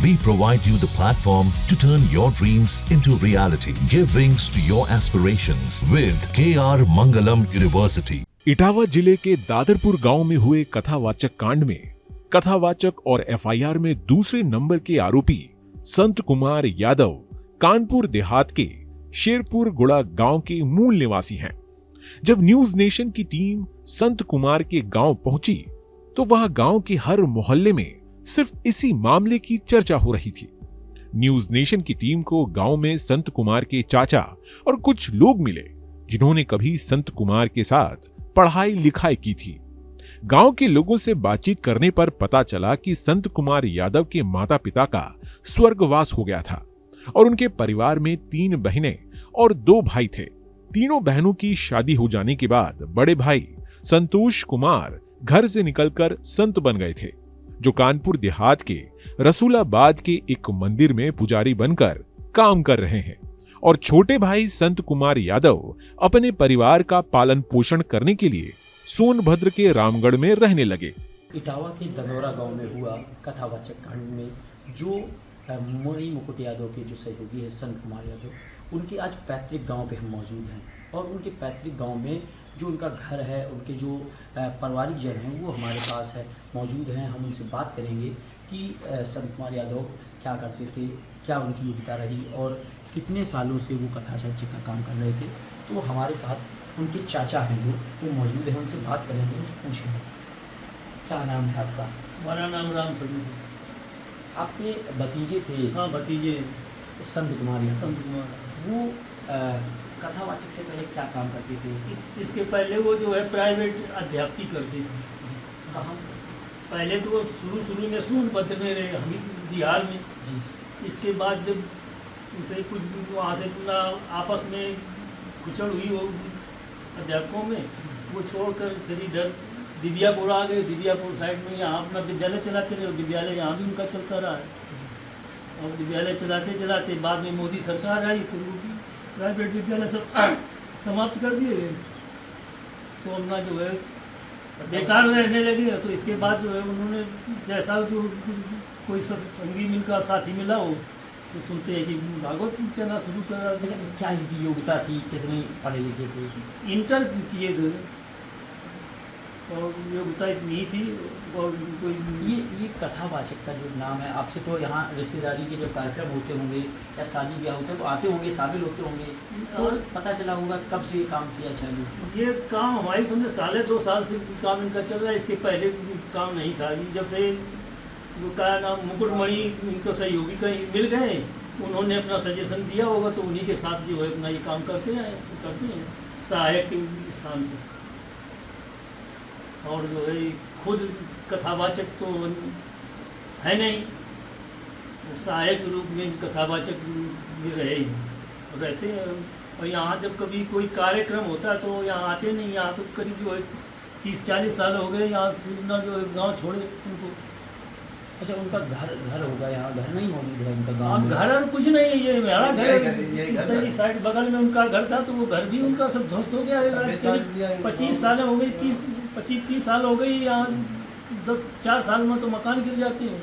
We provide you the platform to turn your dreams into reality. Give wings to your aspirations with KR Mangalam University. Etawah जिले के दादरपुर गांव में हुए कथावाचक कांड में कथावाचक और एफआईआर में दूसरे नंबर के आरोपी संत कुमार यादव कानपुर देहात के शेरपुर गुड़ा गांव के मूल निवासी हैं। जब न्यूज नेशन की टीम संत कुमार के गांव पहुंची तो वहां गांव के हर मोहल्ले में सिर्फ इसी मामले की चर्चा हो रही थी। न्यूज नेशन की टीम को गांव में संत कुमार के चाचा और कुछ लोग मिले जिन्होंने कभी संत कुमार के साथ पढ़ाई लिखाई की थी। गांव के लोगों से बातचीत करने पर पता चला कि संत कुमार यादव के माता पिता का स्वर्गवास हो गया था और उनके परिवार में 3 बहनें और 2 भाई थे। तीनों बहनों की शादी हो जाने के बाद बड़े भाई संतोष कुमार घर से निकलकर संत बन गए थे, जो कानपुर देहात के रसूलाबाद के एक मंदिर में पुजारी बनकर काम कर रहे हैं और छोटे भाई संत कुमार यादव अपने परिवार का पालन पोषण करने के लिए सोनभद्र के रामगढ़ में रहने लगे। इटावा के दनौरा गांव में हुआ कथावाचक कांड में जो मोरी मुकुट यादव के जो सहयोगी है संत कुमार यादव, उनके आज पैतृक गांव पे हम मौजूद हैं और उनके पैतृक गांव में जो उनका घर है, उनके जो पारिवारिक जन हैं वो हमारे पास है मौजूद हैं। हम उनसे बात करेंगे कि संत कुमार यादव क्या करते थे, क्या उनकी योग्यता रही और कितने सालों से वो कथावाचक का काम कर रहे थे। तो हमारे साथ उनके चाचा हैं जो वो मौजूद हैं, उनसे बात करेंगे, उनसे पूछेंगे क्या नाम है आपका? हमारा नाम राम सदू। आपके भतीजे थे? हाँ, भतीजे संत कुमार यादव। संत कुमार वो कथावाचक से पहले क्या काम करते थे? इसके पहले वो जो है प्राइवेट अध्यापकी करती थी। कहाँ? पहले तो वो शुरू में सोनभद्र में रहे, हम बिहार में जी। इसके बाद जब उसे कुछ वहाँ से अपना आपस में कुचड़ हुई वो अध्यापकों में, वो छोड़कर फिर इधर दिव्यापुर आ गए। दिव्यापुर साइड में यहाँ अपना विद्यालय चलाते रहे, विद्यालय यहाँ भी उनका चलता रहा है और विद्यालय चलाते चलाते बाद में मोदी सरकार आई तो प्राइवेट विद्यालय सब समाप्त कर दिए गए, तो अपना जो है बेकार रहने लगे। तो इसके बाद जो है उन्होंने जैसा जो कोई संगी मिलकर साथी मिला हो तो सुनते हैं कि भागवत कहना शुरू करा। क्या इनकी योग्यता थी, कितने पढ़े लिखे थे? इंटर किए थे और योग्यता इतनी ही थी। और कोई ये कथावाचक का जो नाम है, आपसे तो यहाँ रिश्तेदारी के जो कार्यक्रम होते होंगे या शादी ब्याह होते हैं तो आते होंगे, शामिल होते होंगे, तो पता चला होगा कब से ये काम किया चालू? ये काम हमारी समझे 2.5 साल से काम इनका चल रहा है। इसके पहले काम नहीं था। जब से वो का नाम मुकुटमणि इनको सहयोगी का मिल गए, उन्होंने अपना सजेशन दिया होगा तो उन्हीं के साथ जो है अपना ये काम करते हैं सहायक के स्थान पर। और जो है खुद कथावाचक तो है नहीं, सहायक के रूप में कथावाचक भी रहते हैं। और यहाँ जब कभी कोई कार्यक्रम होता है तो यहाँ आते नहीं। यहाँ तो करीब जो है 30-40 साल हो गए यहाँ ना जो है गाँव छोड़े उनको। अच्छा, उनका घर होगा यहाँ? घर नहीं मौजूद है उनका गाँव? घर और कुछ नहीं है, ये मेरा घर इस तरह की साइड बगल में उनका घर था तो वो घर भी उनका सब ध्वस्त हो गया। 25 साल हो गई, 25-30 साल हो गई। यहाँ 4 साल में तो मकान गिर जाते हैं।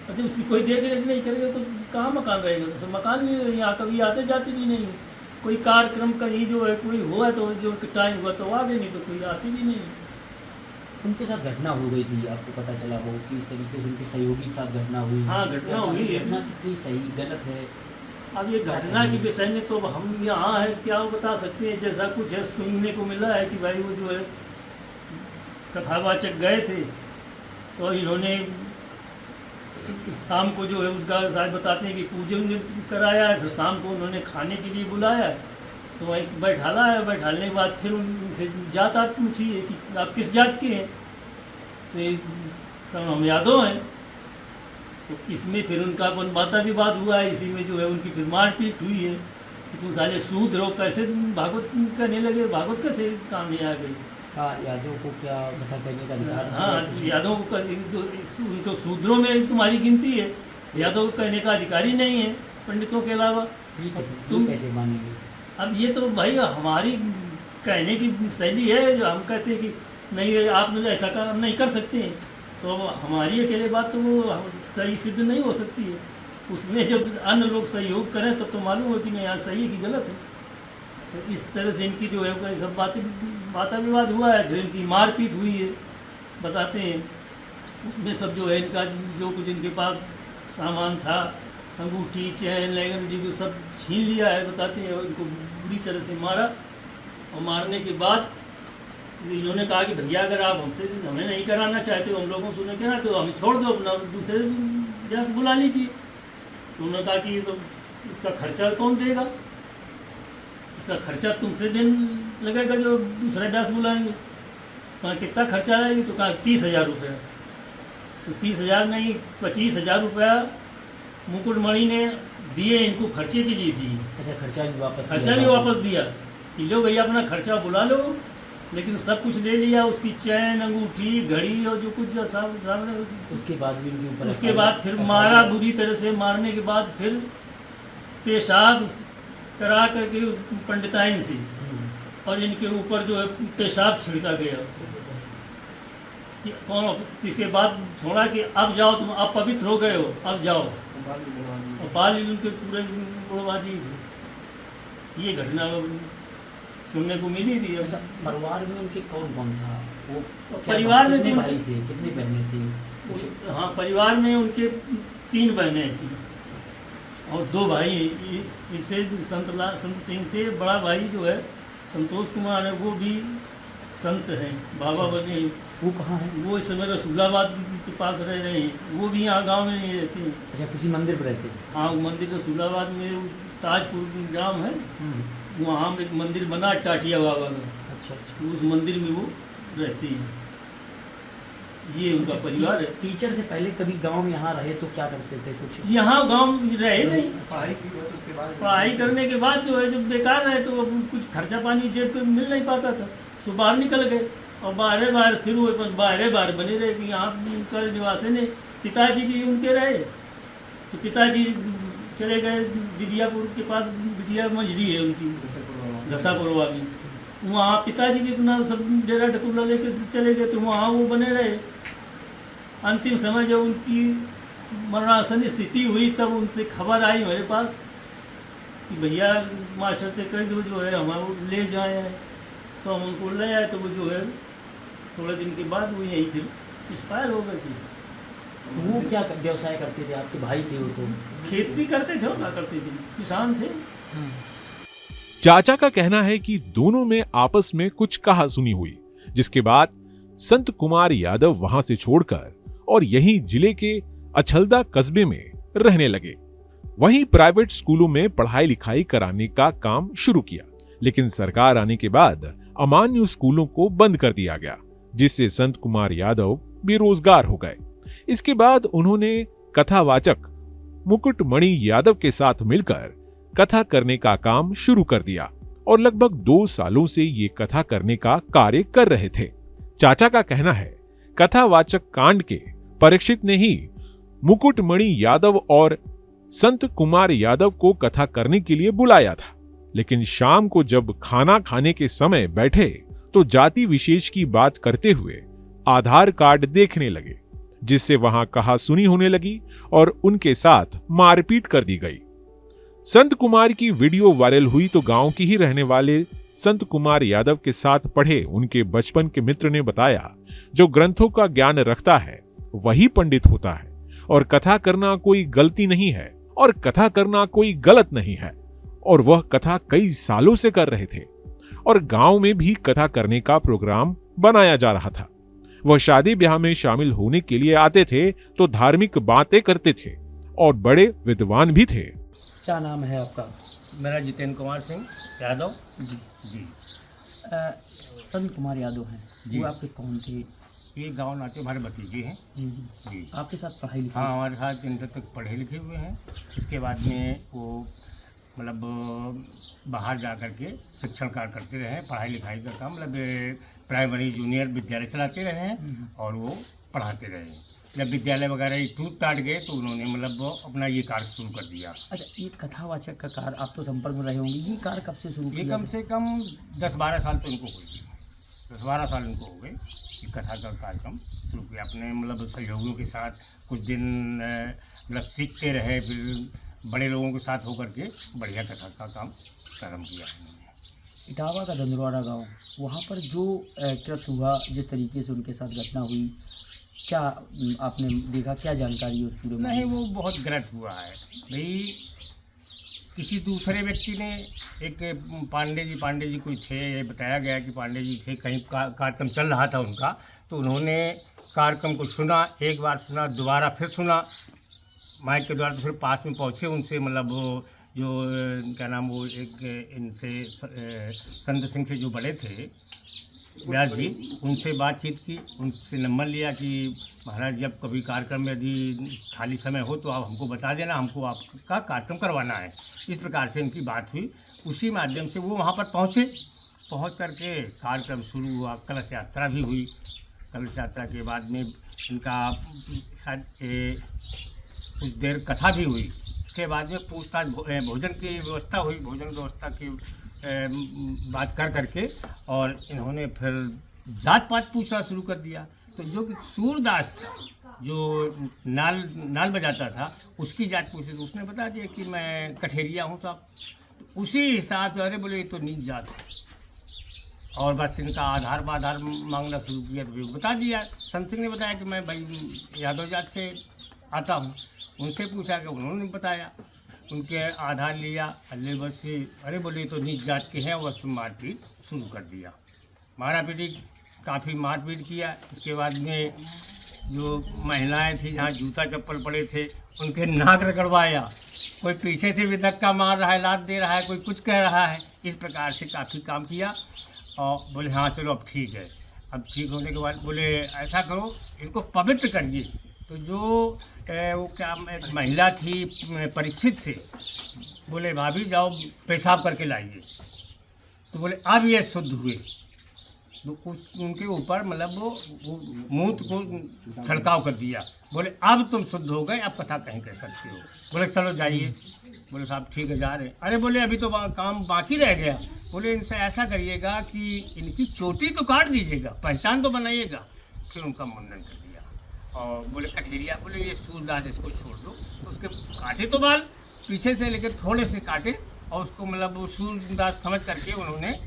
अच्छा, उसकी कोई देख रेख नहीं करेगा तो कहाँ मकान रहेगा? तो सब मकान भी यहाँ कभी आते जाते भी नहीं। कोई कार्यक्रम कहीं जो है कोई हुआ तो जो टाइम हुआ तो आ गए, नहीं तो कोई आते भी नहीं। उनके साथ घटना हो गई थी, आपको पता चला हो कि इस तरीके से उनके सहयोगी के साथ घटना हुई? हाँ, घटना हुई है। घटना कितनी सही गलत है? अब ये घटना के विषय में तो हम यहाँ है क्या बता सकते हैं। जैसा कुछ है सुनने को मिला है कि भाई वो जो है कथावाचक गए थे तो इन्होंने शाम को जो है उसका शायद बताते हैं कि पूजन कराया है, फिर शाम को उन्होंने खाने के लिए बुलाया है तो वहीं बैठाला है। बैठाने के बाद फिर उनसे जात पूछी है कि आप किस जात के हैं? तो हम यादव हैं। तो इसमें फिर उनका अपन बाता विवाद हुआ है। इसी में जो है उनकी फिर मारपीट हुई है कि तुम साले सूद रहो, कैसे भागवत करने लगे, भागवत कैसे काम में आ गई? हाँ, यादव को क्या कथा कहने का अधिकार? हाँ, यादव को तो शूद्रों में तुम्हारी गिनती है, यादव को कहने का अधिकारी नहीं है पंडितों के अलावा। तुम कैसे मानेंगे? अब ये तो भाई हमारी कहने की शैली है जो हम कहते हैं कि नहीं आप ऐसा काम नहीं कर सकते हैं, तो हमारी अकेले बात तो वो सही सिद्ध नहीं हो सकती है। उसमें जब अन्य लोग सहयोग करें तब तो मालूम हो कि नहीं यार सही है कि गलत है। तो इस तरह से इनकी जो है वो सब बातें विवाद हुआ है, फिर इनकी मारपीट हुई है बताते हैं। उसमें सब जो है इनका जो कुछ इनके पास सामान था, अंगूठी चैन लेगन जी को सब छीन लिया है बताते हैं, और इनको बुरी तरह से मारा। और मारने के बाद इन्होंने कहा कि भैया अगर आप हमसे हमें नहीं कराना चाहते हो, हम लोगों से सुने कहना तो हमें छोड़ दो, अपना दूसरे गैस बुला लीजिए। तो उन्होंने कहा कि तो इसका खर्चा कौन देगा, इसका खर्चा तुमसे दिन लगेगा जो दूसरा गैस बुलाएंगे। कहा कितना खर्चा आएगी, तो कहा 30,000 रुपया। तो 30,000 नहीं 25,000 रुपया मुकुटमणि ने दिए, इनको खर्चे के लिए दिए। अच्छा, खर्चा भी वापस दिया कि लो भैया अपना खर्चा बुला लो, लेकिन सब कुछ ले लिया, उसकी चैन अंगूठी घड़ी और जो कुछ सामने। उसके बाद भी इनके ऊपर उसके बाद फिर मारा बुरी तरह से। मारने के बाद फिर पेशाब करा करके उस पंडिताइन से, और इनके ऊपर जो है पेशाब छिड़का गया कि कौन। इसके बाद छोड़ा कि अब जाओ तुम, अब पवित्र हो गए हो, अब जाओ। और बाल उनके पूरे उड़वा दिए थे। ये घटना सुनने को मिली थी। अच्छा, परिवार में उनके कौन कौन था? वो परिवार में कितने भाई थे, कितनी बहनें थी? हाँ, परिवार में उनके 3 बहनें थी और 2 भाई। इससे संत सिंह से बड़ा भाई जो है संतोष कुमार है, वो भी संत हैं, बाबा बने। वो कहाँ है? वो इस समय रसूलाबाद के पास रह रहे हैं। वो भी यहाँ गांव में नहीं रहते हैं। अच्छा, किसी मंदिर पर रहते हैं? हाँ, मंदिर रसूलाबाद में ताजपुर ग्राम है, वहाँ एक मंदिर बना टाटिया बाबा में। अच्छा, उस मंदिर में वो रहती हैं। ये उनका परिवार है। टीचर से पहले कभी गांव में यहाँ रहे तो क्या करते थे? कुछ यहाँ गांव में रहे नहीं, पढ़ाई की बस, उसके बाद पढ़ाई करने के बाद जो है जब बेकार रहे तो अब कुछ खर्चा पानी जेब को मिल नहीं पाता था, सो बाहर निकल गए और बाहर फिर वो बाहर बने रहे कि यहाँ उनका निवास नहीं। पिताजी भी उनके रहे, तो पिताजी चले गए दिव्यापुर के पास, बिटिया मझली है उनकी घसापुरवा में। वहाँ पिताजी भी अपना सब डेरा ढकुल्ला लेके चले गए, तो वहाँ वो बने रहे। अंतिम समय जब उनकी मरणासन स्थिति हुई तब उनसे खबर आई मेरे पास कि भैया मास्टर से कह दो जो है हमारे ले जाए। तो हम उनको ले आए, तो वो जो है थोड़े दिन के बाद वो यहीं फिर एक्सपायर हो गए थे। वो क्या व्यवसाय करते थे? आपके भाई थे वो? तो खेती करते थे, ना करते थे, किसान थे। चाचा का कहना है कि दोनों में आपस में कुछ कहा सुनी हुई, जिसके बाद संत कुमार यादव वहां से छोड़कर और यहीं जिले के अछलदा कस्बे में रहने लगे। वहीं प्राइवेट स्कूलों में पढ़ाई लिखाई कराने का काम शुरू किया, लेकिन सरकार आने के बाद अमान्य स्कूलों को बंद कर दिया गया, जिससे संत कुमार यादव बेरोजगार हो गए। इसके बाद उन्होंने कथावाचक मुकुटमणि यादव के साथ मिलकर कथा करने का काम शुरू कर दिया और लगभग 2 सालों से ये कथा करने का कार्य कर रहे थे। चाचा का कहना है कथावाचक कांड के परीक्षित ने ही मुकुटमणि यादव और संत कुमार यादव को कथा करने के लिए बुलाया था, लेकिन शाम को जब खाना खाने के समय बैठे तो जाति विशेष की बात करते हुए आधार कार्ड देखने लगे, जिससे वहां कहा सुनी होने लगी और उनके साथ मारपीट कर दी गई। संत कुमार की वीडियो वायरल हुई तो गांव की ही रहने वाले संत कुमार यादव के साथ पढ़े उनके बचपन के मित्र ने बताया, जो ग्रंथों का ज्ञान रखता है वही पंडित होता है और कथा करना कोई गलती नहीं है और कथा करना कोई गलत नहीं है, और वह कथा कई सालों से कर रहे थे और गांव में भी कथा करने का प्रोग्राम बनाया जा रहा था। वह शादी ब्याह में शामिल होने के लिए आते थे तो धार्मिक बातें करते थे और बड़े विद्वान भी थे। क्या नाम है आपका? मेरा जितेंद्र कुमार सिंह यादव जी। संत कुमार यादव हैं जी। वो आपके कौन थे? ये गांव नाते हमारे भतीजे हैं जी जी जी। आपके साथ पढ़ाई लिखाई? हाँ, हमारे साथ इंटर तक पढ़े लिखे हुए हैं। इसके बाद में वो मतलब बाहर जा कर के शिक्षण कार्य करते रहे, पढ़ाई लिखाई का काम मतलब प्राइमरी जूनियर विद्यालय चलाते रहे हैं और वो पढ़ाते रहे। जब विद्यालय वगैरह टूट टाट गए तो उन्होंने मतलब अपना ये कार्य शुरू कर दिया। अच्छा, ये कथावाचक का कार्य आप तो संपर्क में रहे होंगे, ये कार्य कब से शुरू ये किया? कम से कम 10-12 साल तो इनको हुई, 10-12 साल इनको हो गए कि कथा का कार्यक्रम शुरू किया अपने मतलब सहयोगियों के साथ। कुछ दिन मतलब सीखते रहे, फिर बड़े लोगों के साथ होकर के बढ़िया कथा का काम प्रारंभ किया है। इटावा का दंदरवाड़ा गांव, वहाँ पर जो ट्रक हुआ, जिस तरीके से उनके साथ घटना हुई, क्या आपने देखा, क्या जानकारी है उस पूरे में? नहीं, वो बहुत गलत हुआ है भाई। किसी दूसरे व्यक्ति ने, एक पांडे जी कोई थे, ये बताया गया कि पांडे जी थे, कहीं कार्यक्रम चल रहा था उनका, तो उन्होंने कार्यक्रम को सुना, एक बार सुना, दोबारा फिर सुना माइक के द्वारा, तो फिर पास में पहुँचे उनसे, मतलब वो जो क्या नाम, वो एक इनसे संत सिंह से जो बड़े थे व्यास जी, उनसे बातचीत की, उनसे नंबर लिया कि महाराज जब कभी कार्यक्रम में यदि खाली समय हो तो आप हमको बता देना, हमको आपका कार्यक्रम करवाना है। इस प्रकार से उनकी बात हुई, उसी माध्यम से वो वहाँ पर पहुँचे। पहुँच करके कार्यक्रम शुरू हुआ, कलश यात्रा भी हुई। कलश यात्रा के बाद में इनका शायद कुछ देर कथा भी हुई। उसके बाद में पूछताछ, भोजन की व्यवस्था हुई। भोजन व्यवस्था की बात कर करके और इन्होंने फिर जात पात पूछना शुरू कर दिया। तो जो कि सूरदास था, जो नाल बजाता था, उसकी जात पूछी तो उसने बता दिया कि मैं कठेरिया हूँ साहब। तो उसी हिसाब से अरे बोले ये तो नीच जात है, और बस इनका आधार मांगना शुरू किया। तो बता दिया, संत सिंह ने बताया कि मैं भाई यादव जात से आता हूँ। उनसे पूछा कि उन्होंने बताया, उनके आधार लिया, अल्ले बस से अरे बोले तो नीच जात के हैं, बस मारपीट शुरू कर दिया। मारा पीटी, काफ़ी मारपीट किया। इसके बाद में जो महिलाएं थी, जहाँ जूता चप्पल पड़े थे, उनके नाक रगड़वाया। कोई पीछे से भी धक्का मार रहा है, लात दे रहा है, कोई कुछ कह रहा है। इस प्रकार से काफ़ी काम किया और बोले हाँ चलो अब ठीक है। अब ठीक होने के बाद बोले ऐसा करो, इनको पवित्र करिए। तो जो वो क्या एक महिला थी परीक्षित से, बोले भाभी जाओ पेशाब करके लाइए। तो बोले अब ये शुद्ध हुए। तो उनके ऊपर मतलब वो मूत को छिड़काव कर दिया। बोले अब तुम शुद्ध हो गए, अब कथा कहीं कह सकते हो। बोले चलो जाइए। बोले साहब ठीक है जा रहे। अरे बोले अभी तो काम बाकी रह गया। बोले इनसे ऐसा करिएगा कि इनकी चोटी तो काट दीजिएगा, पहचान तो बनाइएगा। फिर उनका मुंडन कर दिया। और बोले कठेरिया, बोले ये सूरदास इसको छोड़ दो। तो उसके काटे तो बाल पीछे से लेकर थोड़े से काटे, और उसको मतलब वो सूरदास समझ करके उन्होंने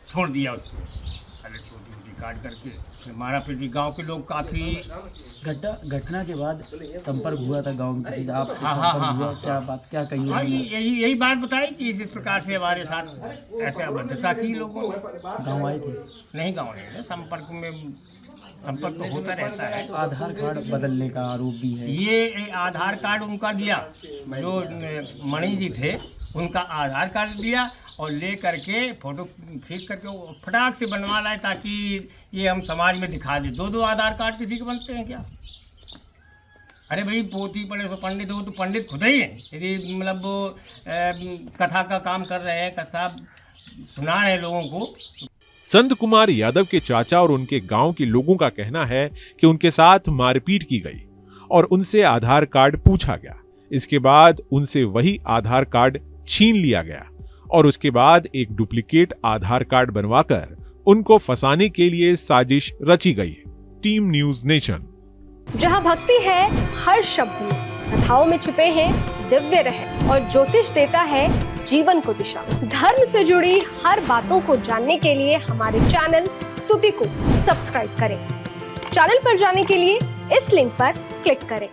छोड़ दिया उसको। पहले छोटी छोटी काट करके फिर मारा पीटी। गांव के लोग काफ़ी घटना के बाद संपर्क हुआ था गांव में किसी से? आप हाँ, क्या बात, क्या कही? हाँ, यही बात बताई कि इस प्रकार से हमारे साथ ऐसे अभद्रता की लोगों ने। गाँव आए थे? नहीं, गाँव नहीं, संपर्क तो होता रहता है। आधार कार्ड बदलने का आरोप भी है। ये आधार कार्ड उनका दिया, जो मणि जी थे उनका आधार कार्ड दिया, और ले करके फ़ोटो खींच करके वो फटाक से बनवा लाए, ताकि ये हम समाज में दिखा दें। दो आधार कार्ड किसी के बनते हैं क्या? अरे भाई पोथी पढ़े तो पंडित हो, तो पंडित खुद ही है। यदि मतलब वो कथा का काम कर रहे हैं, कथा सुना रहे हैं लोगों को। संत कुमार यादव के चाचा और उनके गांव के लोगों का कहना है कि उनके साथ मारपीट की गई और उनसे आधार कार्ड पूछा गया। इसके बाद उनसे वही आधार कार्ड छीन लिया गया और उसके बाद एक डुप्लीकेट आधार कार्ड बनवाकर उनको फंसाने के लिए साजिश रची गई। Team news nation. जहां भक्ति है हर शब्द में, कथाओं में छुपे हैं दिव्य रहस्य और ज्योतिष देता है जीवन को दिशा। धर्म से जुड़ी हर बातों को जानने के लिए हमारे चैनल स्तुति को सब्सक्राइब करें। चैनल पर जाने के लिए इस लिंक पर क्लिक करें।